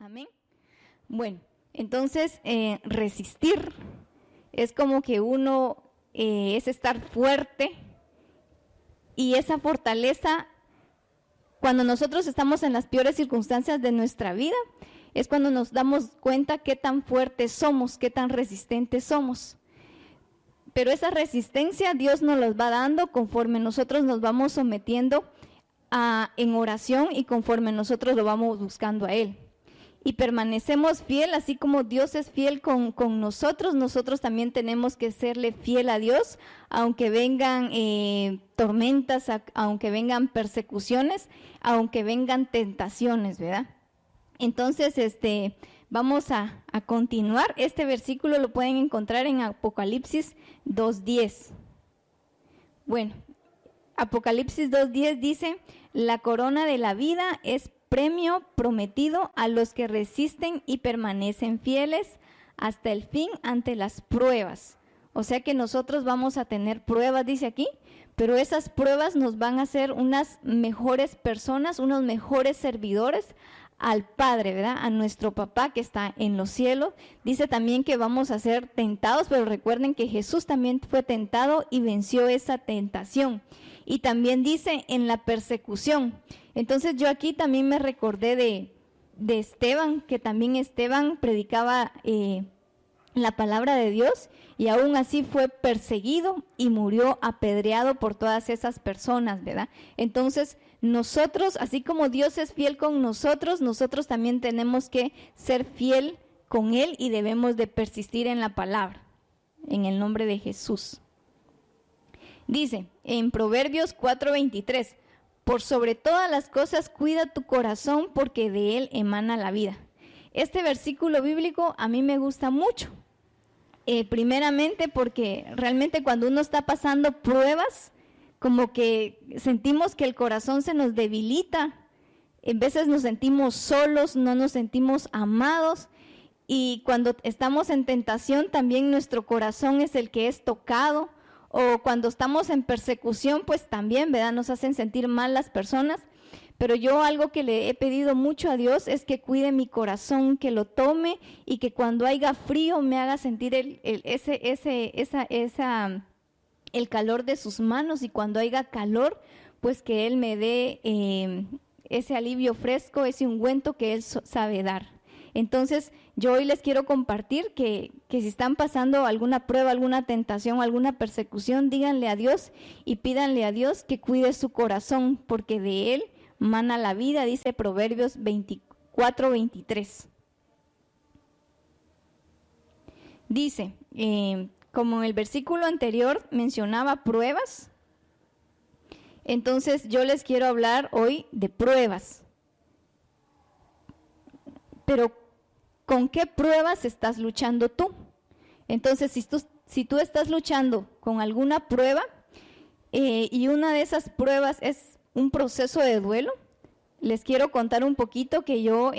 Amén. Bueno, entonces resistir es como que uno es estar fuerte, y esa fortaleza, cuando nosotros estamos en las peores circunstancias de nuestra vida, es cuando nos damos cuenta qué tan fuertes somos, qué tan resistentes somos. Pero esa resistencia Dios nos los va dando conforme nosotros nos vamos sometiendo en oración y conforme nosotros lo vamos buscando a Él. Y permanecemos fiel, así como Dios es fiel con nosotros, nosotros también tenemos que serle fiel a Dios, aunque vengan tormentas, aunque vengan persecuciones, aunque vengan tentaciones, ¿verdad? Entonces, vamos a continuar. Este versículo lo pueden encontrar en Apocalipsis 2:10. Bueno, Apocalipsis 2:10 dice: la corona de la vida es premio prometido a los que resisten y permanecen fieles hasta el fin ante las pruebas. O sea que nosotros vamos a tener pruebas, dice aquí, pero esas pruebas nos van a hacer unas mejores personas, unos mejores servidores al Padre, ¿verdad? A nuestro Papá que está en los cielos. Dice también que vamos a ser tentados, pero recuerden que Jesús también fue tentado y venció esa tentación. Y también dice en la persecución. Entonces yo aquí también me recordé de Esteban, que también Esteban predicaba la palabra de Dios y aún así fue perseguido y murió apedreado por todas esas personas, ¿verdad? Entonces nosotros, así como Dios es fiel con nosotros, nosotros también tenemos que ser fiel con Él y debemos de persistir en la palabra, en el nombre de Jesús. Dice en Proverbios 4:23, por sobre todas las cosas cuida tu corazón porque de él emana la vida. Este versículo bíblico a mí me gusta mucho. Primeramente porque realmente cuando uno está pasando pruebas, como que sentimos que el corazón se nos debilita. En veces nos sentimos solos, no nos sentimos amados. Y cuando estamos en tentación también nuestro corazón es el que es tocado. O cuando estamos en persecución, pues también, ¿verdad? Nos hacen sentir mal las personas. Pero yo algo que le he pedido mucho a Dios es que cuide mi corazón, que lo tome y que cuando haya frío me haga sentir el calor de sus manos, y cuando haya calor, pues que Él me dé ese alivio fresco, ese ungüento que Él sabe dar. Entonces, yo hoy les quiero compartir que si están pasando alguna prueba, alguna tentación, alguna persecución, díganle a Dios y pídanle a Dios que cuide su corazón, porque de Él mana la vida, dice Proverbios 24:23. Dice, como en el versículo anterior mencionaba pruebas, entonces yo les quiero hablar hoy de pruebas. Pero ¿con qué pruebas estás luchando tú? Entonces, si tú estás luchando con alguna prueba y una de esas pruebas es un proceso de duelo, les quiero contar un poquito que yo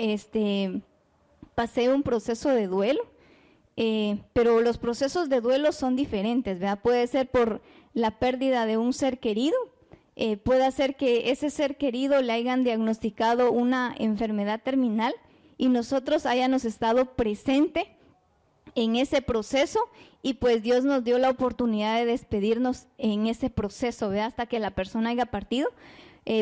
pasé un proceso de duelo, pero los procesos de duelo son diferentes, ¿verdad? Puede ser por la pérdida de un ser querido, puede ser que ese ser querido le hayan diagnosticado una enfermedad terminal y nosotros hayamos estado presente en ese proceso y pues Dios nos dio la oportunidad de despedirnos en ese proceso, ¿verdad? Hasta que la persona haya partido.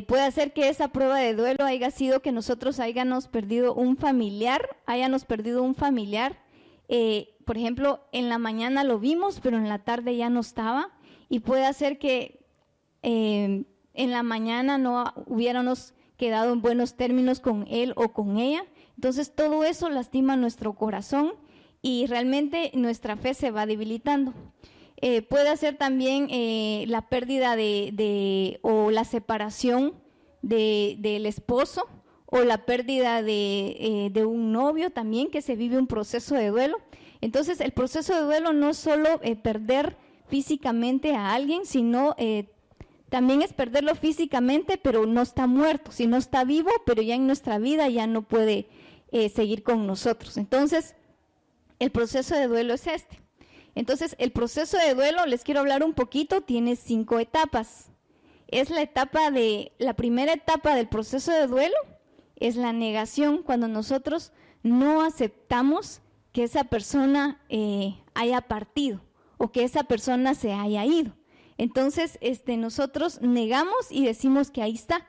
Puede ser que esa prueba de duelo haya sido que nosotros hayamos perdido un familiar, por ejemplo, en la mañana lo vimos, pero en la tarde ya no estaba, y puede ser que en la mañana no hubiéramos quedado en buenos términos con él o con ella. Entonces todo eso lastima nuestro corazón y realmente nuestra fe se va debilitando. Puede ser también la pérdida o la separación del esposo, o la pérdida de un novio también, que se vive un proceso de duelo. Entonces el proceso de duelo no es solo perder físicamente a alguien, sino también es perderlo físicamente, pero no está muerto, sino está vivo, pero ya en nuestra vida ya no puede seguir con nosotros. Entonces, el proceso de duelo es este. Entonces, el proceso de duelo, les quiero hablar un poquito, tiene 5 etapas. Es la primera etapa del proceso de duelo, es la negación, cuando nosotros no aceptamos que esa persona haya partido o que esa persona se haya ido. Entonces, nosotros negamos y decimos que ahí está.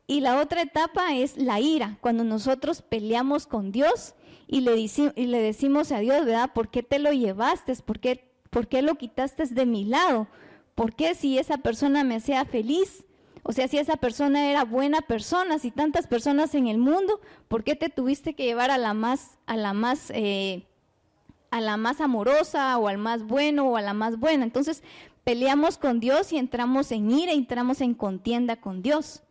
Y la otra etapa es la ira, cuando nosotros peleamos con Dios y le decimos a Dios, ¿verdad? ¿Por qué te lo llevaste? ¿Por qué lo quitaste de mi lado? ¿Por qué si esa persona me hacía feliz? O sea, si esa persona era buena persona, si tantas personas en el mundo, ¿por qué te tuviste que llevar a la más amorosa o al más bueno o a la más buena? Entonces, peleamos con Dios y entramos en ira, entramos en contienda con Dios.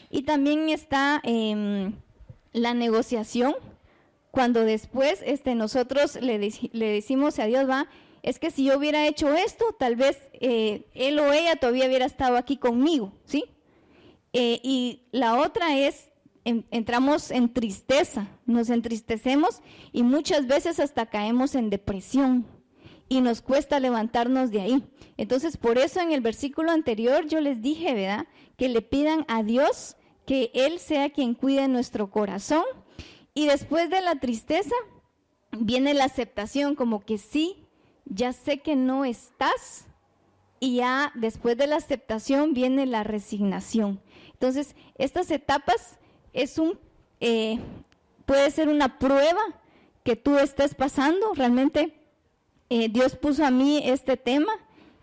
Y también está la negociación, cuando después nosotros le decimos a Dios, es que si yo hubiera hecho esto, tal vez él o ella todavía hubiera estado aquí conmigo, ¿sí? Y la otra es, entramos en tristeza, nos entristecemos y muchas veces hasta caemos en depresión y nos cuesta levantarnos de ahí. Entonces, por eso en el versículo anterior yo les dije, ¿verdad?, que le pidan a Dios que Él sea quien cuide nuestro corazón. Y después de la tristeza viene la aceptación, como que sí, ya sé que no estás, y ya después de la aceptación viene la resignación. Entonces, estas etapas puede ser una prueba que tú estés pasando. Realmente Dios puso a mí este tema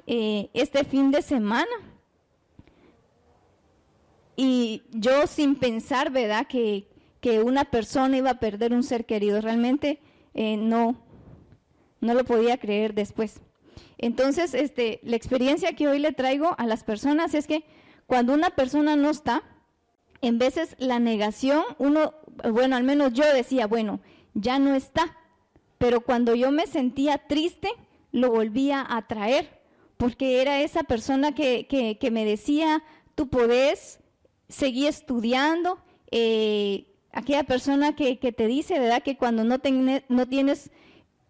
este fin de semana, y yo sin pensar, ¿verdad?, que una persona iba a perder un ser querido. Realmente no lo podía creer después. Entonces, la experiencia que hoy le traigo a las personas es que cuando una persona no está, en veces la negación, al menos yo decía, bueno, ya no está, pero cuando yo me sentía triste, lo volvía a traer, porque era esa persona que me decía, tú podés, seguí estudiando, aquella persona que te dice, ¿verdad?, que cuando no tienes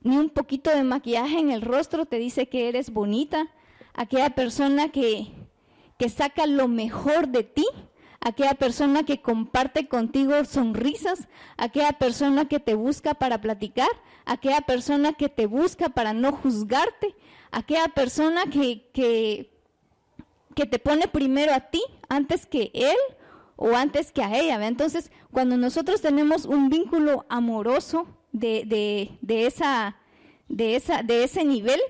ni un poquito de maquillaje en el rostro, te dice que eres bonita, aquella persona que saca lo mejor de ti, aquella persona que comparte contigo sonrisas, aquella persona que te busca para platicar, aquella persona que te busca para no juzgarte, aquella persona que te pone primero a ti antes que él o antes que a ella, ¿verdad? Entonces, cuando nosotros tenemos un vínculo amoroso de ese nivel,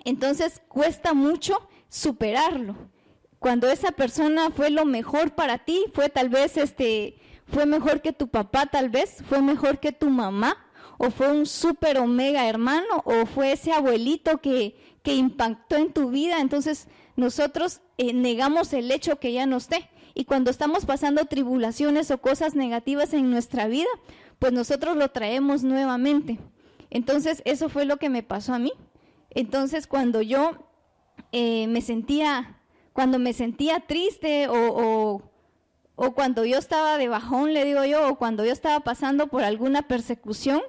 entonces cuesta mucho superarlo. Cuando esa persona fue lo mejor para ti, fue tal vez fue mejor que tu papá, tal vez fue mejor que tu mamá, o fue un súper omega hermano, o fue ese abuelito que impactó en tu vida. Entonces nosotros negamos el hecho que ya no esté, y cuando estamos pasando tribulaciones o cosas negativas en nuestra vida, pues nosotros lo traemos nuevamente. Entonces eso fue lo que me pasó a mí. Entonces cuando yo me sentía triste o cuando yo estaba de bajón, le digo yo, o cuando yo estaba pasando por alguna persecución,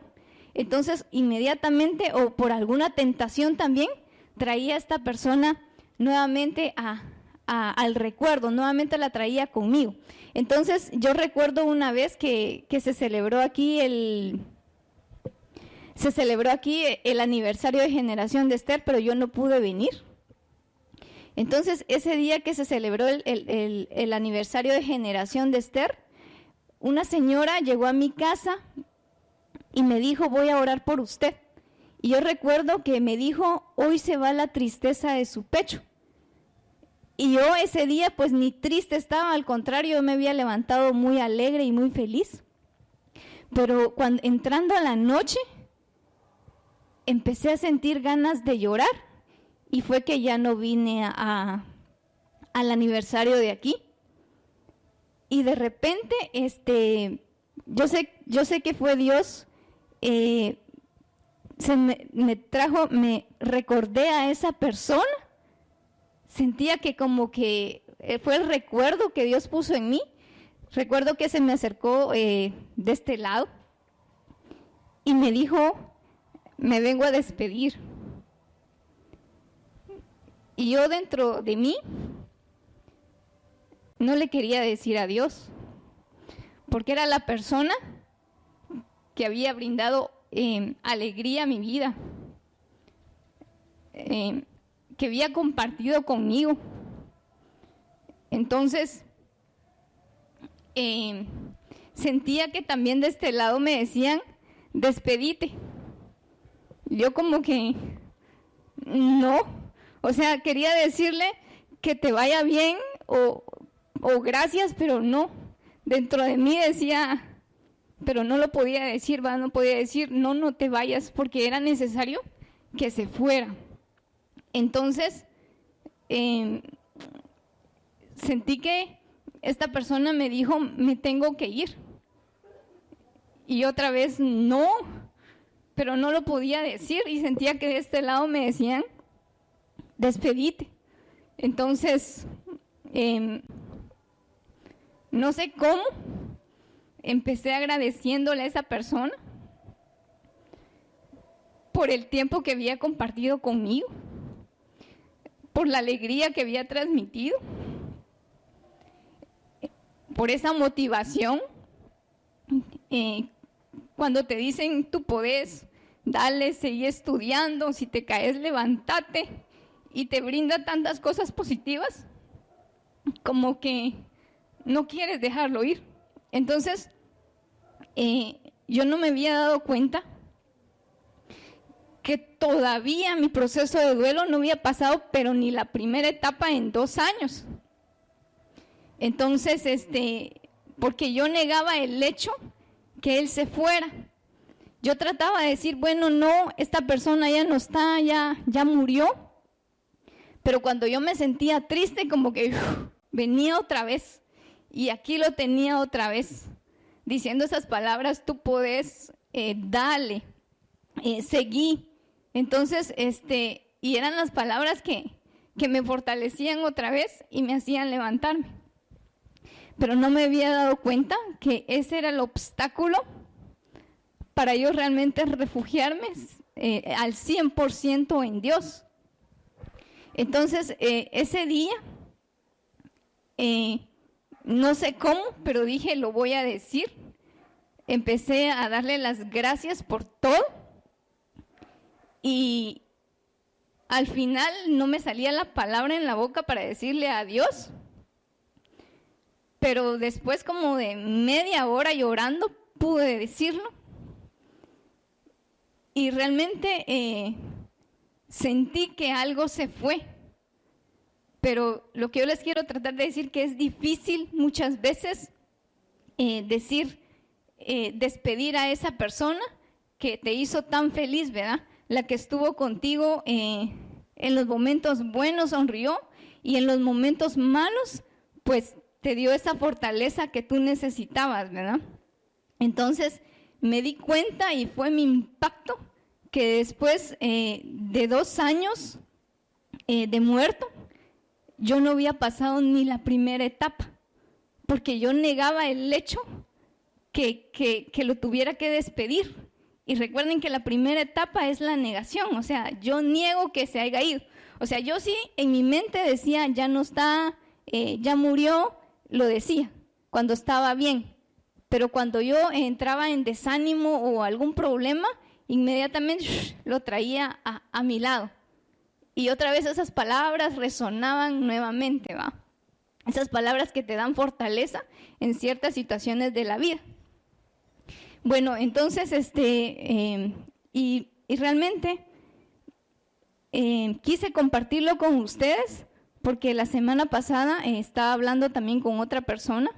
entonces inmediatamente, o por alguna tentación también, traía a esta persona nuevamente al recuerdo, nuevamente la traía conmigo. Entonces yo recuerdo una vez que se celebró aquí el aniversario de Generación de Esther, pero yo no pude venir. Entonces, ese día que se celebró el aniversario de Generación de Esther, una señora llegó a mi casa y me dijo, voy a orar por usted. Y yo recuerdo que me dijo, hoy se va la tristeza de su pecho. Y yo ese día pues ni triste estaba, al contrario, yo me había levantado muy alegre y muy feliz. Pero entrando a la noche, empecé a sentir ganas de llorar. Y fue que ya no vine al aniversario de aquí. Y de repente, yo sé que fue Dios, me recordé a esa persona, sentía que como que fue el recuerdo que Dios puso en mí. Recuerdo que se me acercó de este lado y me dijo, me vengo a despedir. Y yo dentro de mí no le quería decir adiós, porque era la persona que había brindado alegría a mi vida, que había compartido conmigo. Entonces, sentía que también de este lado me decían, despedite. Yo como que, no, o sea, quería decirle que te vaya bien o gracias, pero no. Dentro de mí decía, pero no lo podía decir, no podía decir, no te vayas, porque era necesario que se fuera. Entonces, sentí que esta persona me dijo, me tengo que ir. Y otra vez, no, pero no lo podía decir y sentía que de este lado me decían, despedite. Entonces, no sé cómo, empecé agradeciéndole a esa persona por el tiempo que había compartido conmigo, por la alegría que había transmitido, por esa motivación. Cuando te dicen tú podés, dale, seguí estudiando, si te caes, levántate, y te brinda tantas cosas positivas, como que no quieres dejarlo ir. Entonces, yo no me había dado cuenta que todavía mi proceso de duelo no había pasado, pero ni la primera etapa en 2 años. Entonces, porque yo negaba el hecho que él se fuera. Yo trataba de decir, bueno, no, esta persona ya no está, ya murió. Pero cuando yo me sentía triste, como que venía otra vez. Y aquí lo tenía otra vez, diciendo esas palabras, tú podés, dale, seguí. Entonces, y eran las palabras que me fortalecían otra vez y me hacían levantarme. Pero no me había dado cuenta que ese era el obstáculo para yo realmente refugiarme al 100% en Dios. Entonces, ese día, no sé cómo, pero dije, lo voy a decir. Empecé a darle las gracias por todo. Y al final no me salía la palabra en la boca para decirle adiós. Pero después como de media hora llorando, pude decirlo. Y realmente sentí que algo se fue. Pero lo que yo les quiero tratar de decir que es difícil muchas veces despedir a esa persona que te hizo tan feliz, ¿verdad? La que estuvo contigo en los momentos buenos sonrió y en los momentos malos, pues te dio esa fortaleza que tú necesitabas, ¿verdad? Entonces me di cuenta y fue mi impacto que después de 2 años de muerto, yo no había pasado ni la primera etapa, porque yo negaba el hecho que lo tuviera que despedir. Y recuerden que la primera etapa es la negación, o sea, yo niego que se haya ido. O sea, yo sí en mi mente decía, ya no está, ya murió, lo decía, cuando estaba bien. Pero cuando yo entraba en desánimo o algún problema, inmediatamente lo traía a mi lado. Y otra vez esas palabras resonaban nuevamente, ¿va? Esas palabras que te dan fortaleza en ciertas situaciones de la vida. Bueno, entonces, y realmente quise compartirlo con ustedes porque la semana pasada estaba hablando también con otra persona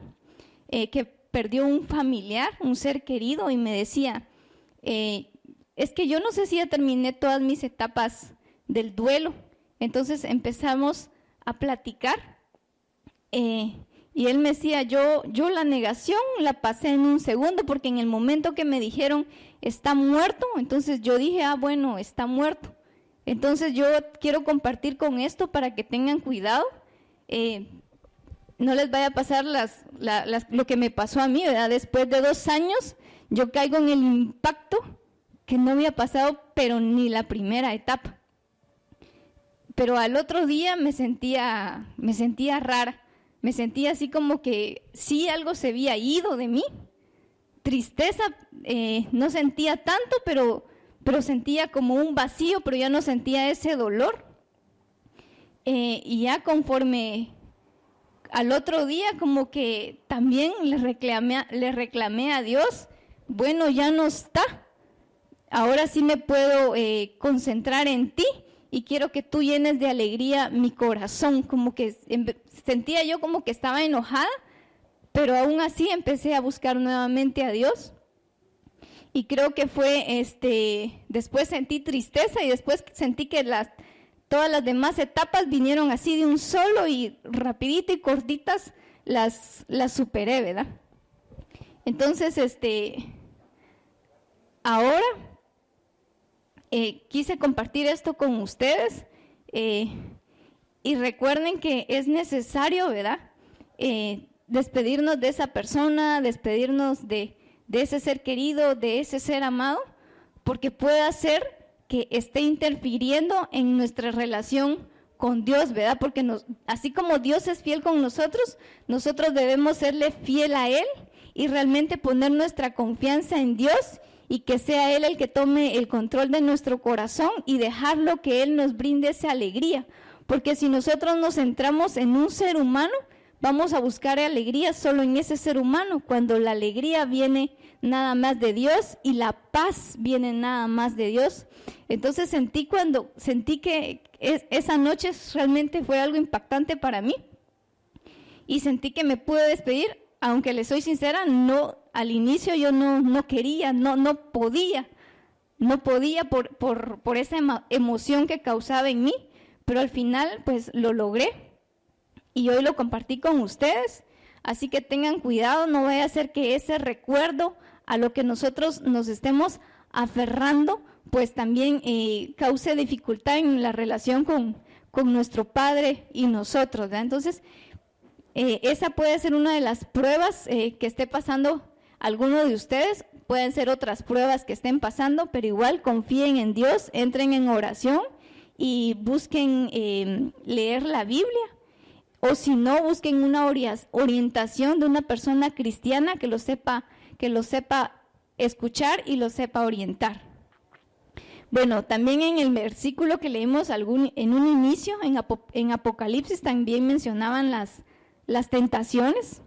que perdió un familiar, un ser querido, y me decía, es que yo no sé si ya terminé todas mis etapas del duelo. Entonces empezamos a platicar y él me decía, yo la negación la pasé en un segundo, porque en el momento que me dijeron está muerto, entonces yo dije, bueno, está muerto. Entonces yo quiero compartir con esto para que tengan cuidado, no les vaya a pasar lo que me pasó a mí, ¿verdad? Después de 2 años yo caigo en el impacto que no había pasado, pero ni la primera etapa. Pero al otro día me sentía rara. me sentía así como que sí, algo se había ido de mí. Tristeza, no sentía tanto, pero sentía como un vacío, pero ya no sentía ese dolor. Y ya conforme al otro día, como que también le reclamé a Dios, bueno, ya no está, ahora sí me puedo concentrar en ti y quiero que tú llenes de alegría mi corazón. Como que sentía yo como que estaba enojada, pero aún así empecé a buscar nuevamente a Dios. Y creo que fue, después sentí tristeza y después sentí que todas las demás etapas vinieron así de un solo y rapidito y cortitas las superé, ¿verdad? Entonces, ahora quise compartir esto con ustedes y recuerden que es necesario, ¿verdad? Despedirnos de esa persona, despedirnos de ese ser querido, de ese ser amado, porque puede ser que esté interfiriendo en nuestra relación con Dios, ¿verdad? Porque así como Dios es fiel con nosotros, nosotros debemos serle fiel a Él y realmente poner nuestra confianza en Dios y que sea Él el que tome el control de nuestro corazón y dejarlo que Él nos brinde esa alegría. Porque si nosotros nos centramos en un ser humano, vamos a buscar alegría solo en ese ser humano, cuando la alegría viene nada más de Dios y la paz viene nada más de Dios. Entonces sentí que esa noche realmente fue algo impactante para mí y sentí que me pude despedir, aunque les soy sincera, no, al inicio yo no quería, no podía por esa emoción que causaba en mí, pero al final pues lo logré. Y hoy lo compartí con ustedes, así que tengan cuidado, no vaya a ser que ese recuerdo a lo que nosotros nos estemos aferrando, pues también cause dificultad en la relación con nuestro Padre y nosotros, ¿verdad? Entonces, esa puede ser una de las pruebas que esté pasando alguno de ustedes, pueden ser otras pruebas que estén pasando, pero igual confíen en Dios, entren en oración y busquen leer la Biblia. O si no, busquen una orientación de una persona cristiana que lo sepa escuchar y lo sepa orientar. Bueno, también en el versículo que leímos en un inicio, en Apocalipsis, también mencionaban las tentaciones.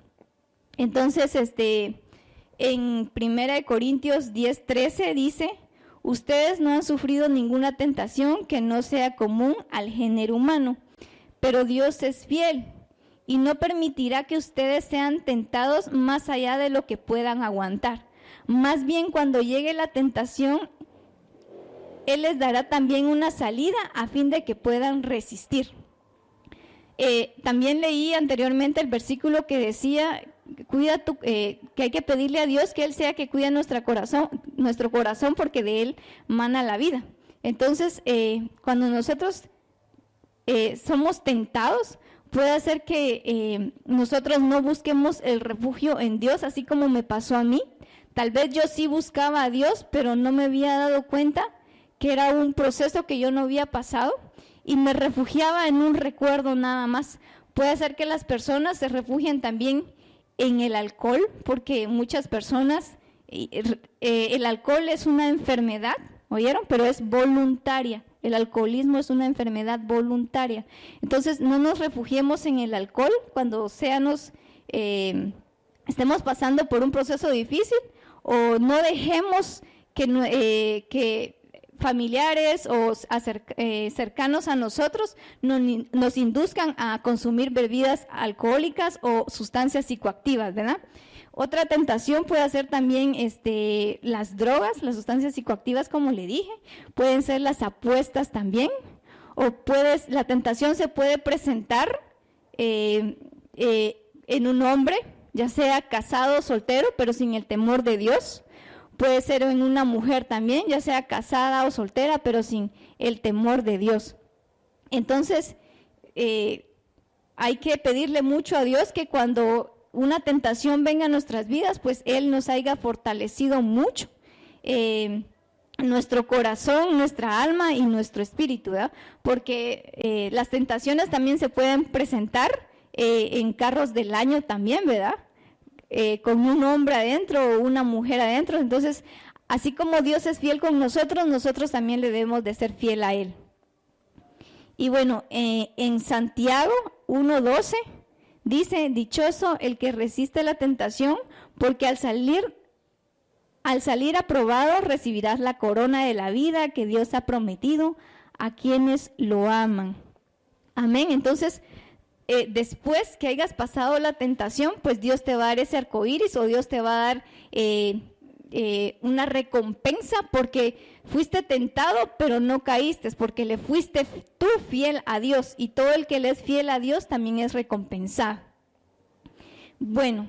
Entonces, en 1 Corintios 10:13 dice, ustedes no han sufrido ninguna tentación que no sea común al género humano. Pero Dios es fiel y no permitirá que ustedes sean tentados más allá de lo que puedan aguantar. Más bien, cuando llegue la tentación, Él les dará también una salida a fin de que puedan resistir. También leí anteriormente el versículo que decía, que hay que pedirle a Dios que Él sea que cuide nuestro corazón porque de Él mana la vida. Entonces, cuando nosotros somos tentados, puede hacer que nosotros no busquemos el refugio en Dios, así como me pasó a mí. Tal vez yo sí buscaba a Dios, pero no me había dado cuenta que era un proceso que yo no había pasado y me refugiaba en un recuerdo nada más. Puede ser que las personas se refugien también en el alcohol, porque muchas personas, el alcohol es una enfermedad, ¿oyeron? Pero es voluntaria. El alcoholismo es una enfermedad voluntaria. Entonces, no nos refugiemos en el alcohol cuando estemos pasando por un proceso difícil, o no dejemos que familiares o cercanos a nosotros nos induzcan a consumir bebidas alcohólicas o sustancias psicoactivas, ¿verdad? Otra tentación puede ser también las drogas, las sustancias psicoactivas, como le dije, pueden ser las apuestas también, o la tentación se puede presentar en un hombre, ya sea casado o soltero, pero sin el temor de Dios. Puede ser en una mujer también, ya sea casada o soltera, pero sin el temor de Dios. Entonces, hay que pedirle mucho a Dios que cuando una tentación venga a nuestras vidas, pues Él nos haya fortalecido mucho nuestro corazón, nuestra alma y nuestro espíritu, ¿verdad? Porque las tentaciones también se pueden presentar en carros del año también, ¿verdad? Con un hombre adentro o una mujer adentro. Entonces, así como Dios es fiel con nosotros, nosotros también le debemos de ser fiel a Él. Y bueno, en Santiago 1:12 dice, dichoso el que resiste la tentación, porque al salir aprobado recibirás la corona de la vida que Dios ha prometido a quienes lo aman. Amén. Entonces, después que hayas pasado la tentación, pues Dios te va a dar ese arcoíris, o Dios te va a dar una recompensa porque fuiste tentado, pero no caíste, porque le fuiste tú fiel a Dios, y todo el que le es fiel a Dios también es recompensado. Bueno,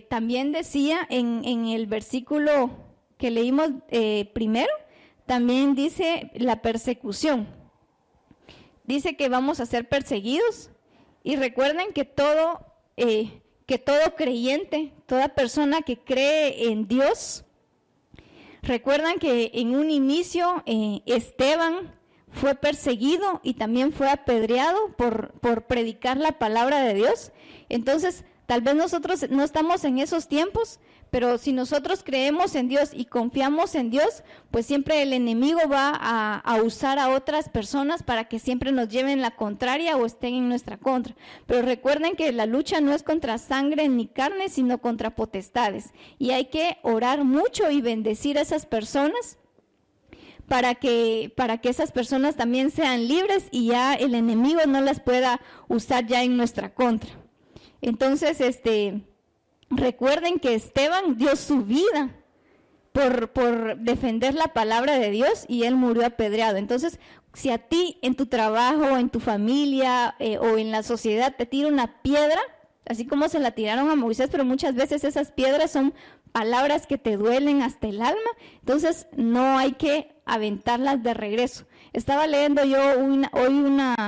también decía en el versículo que leímos primero, también dice la persecución. Dice que vamos a ser perseguidos, y recuerden que todo creyente, toda persona que cree en Dios, recuerdan que en un inicio Esteban fue perseguido y también fue apedreado por predicar la palabra de Dios. Entonces, tal vez nosotros no estamos en esos tiempos, pero si nosotros creemos en Dios y confiamos en Dios, pues siempre el enemigo va a usar a otras personas para que siempre nos lleven la contraria o estén en nuestra contra. Pero recuerden que la lucha no es contra sangre ni carne, sino contra potestades. Y hay que orar mucho y bendecir a esas personas para que esas personas también sean libres y ya el enemigo no las pueda usar ya en nuestra contra. Entonces, recuerden que Esteban dio su vida por defender la palabra de Dios, y él murió apedreado. Entonces, si a ti en tu trabajo, en tu familia o en la sociedad te tira una piedra, así como se la tiraron a Moisés, pero muchas veces esas piedras son palabras que te duelen hasta el alma, entonces no hay que aventarlas de regreso. Estaba leyendo yo hoy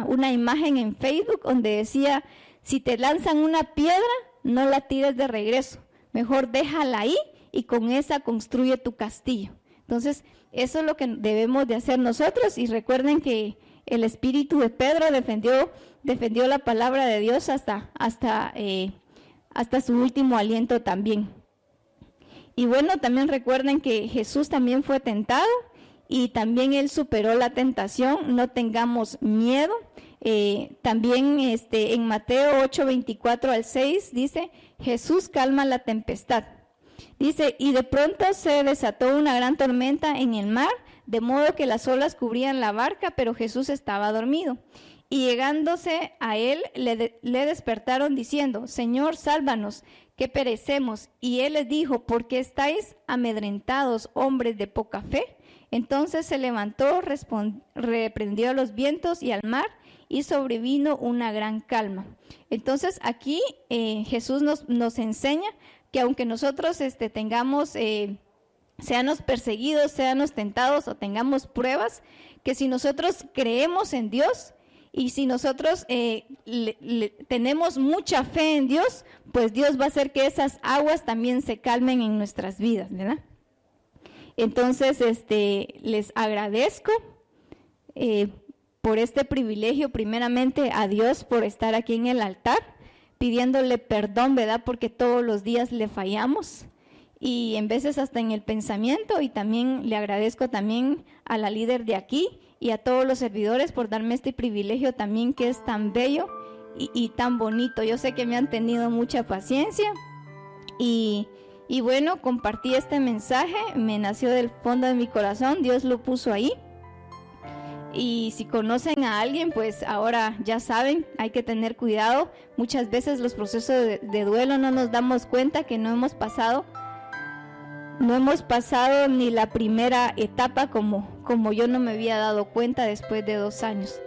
una imagen en Facebook donde decía, si te lanzan una piedra, no la tires de regreso, mejor déjala ahí y con esa construye tu castillo. Entonces, eso es lo que debemos de hacer nosotros, y recuerden que el espíritu de Pedro defendió la palabra de Dios hasta su último aliento también. Y bueno, también recuerden que Jesús también fue tentado y también Él superó la tentación, no tengamos miedo. También en Mateo 8:24-6 dice, Jesús calma la tempestad. Dice, y de pronto se desató una gran tormenta en el mar, de modo que las olas cubrían la barca, pero Jesús estaba dormido. Y llegándose a él, le despertaron diciendo, Señor, sálvanos, que perecemos. Y él les dijo, ¿por qué estáis amedrentados, hombres de poca fe? Entonces se levantó, reprendió a los vientos y al mar, y sobrevino una gran calma. Entonces aquí Jesús nos enseña que aunque nosotros tengamos, seamos perseguidos, seamos tentados o tengamos pruebas, que si nosotros creemos en Dios y si nosotros tenemos mucha fe en Dios, pues Dios va a hacer que esas aguas también se calmen en nuestras vidas, ¿verdad? Entonces, les agradezco por este privilegio, primeramente a Dios por estar aquí en el altar, pidiéndole perdón, ¿verdad? Porque todos los días le fallamos y en veces hasta en el pensamiento, y también le agradezco también a la líder de aquí y a todos los servidores por darme este privilegio también que es tan bello y tan bonito. Yo sé que me han tenido mucha paciencia y bueno, compartí este mensaje, me nació del fondo de mi corazón, Dios lo puso ahí. Y si conocen a alguien, pues ahora ya saben, hay que tener cuidado. Muchas veces los procesos de duelo no nos damos cuenta que no hemos pasado ni la primera etapa como yo no me había dado cuenta después de 2 años.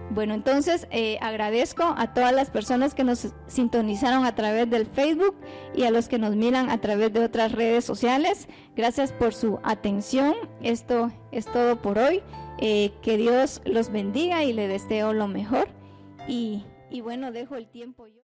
Bueno, entonces agradezco a todas las personas que nos sintonizaron a través del Facebook y a los que nos miran a través de otras redes sociales. Gracias por su atención. Esto es todo por hoy. Que Dios los bendiga y le deseo lo mejor. Y bueno, dejo el tiempo yo.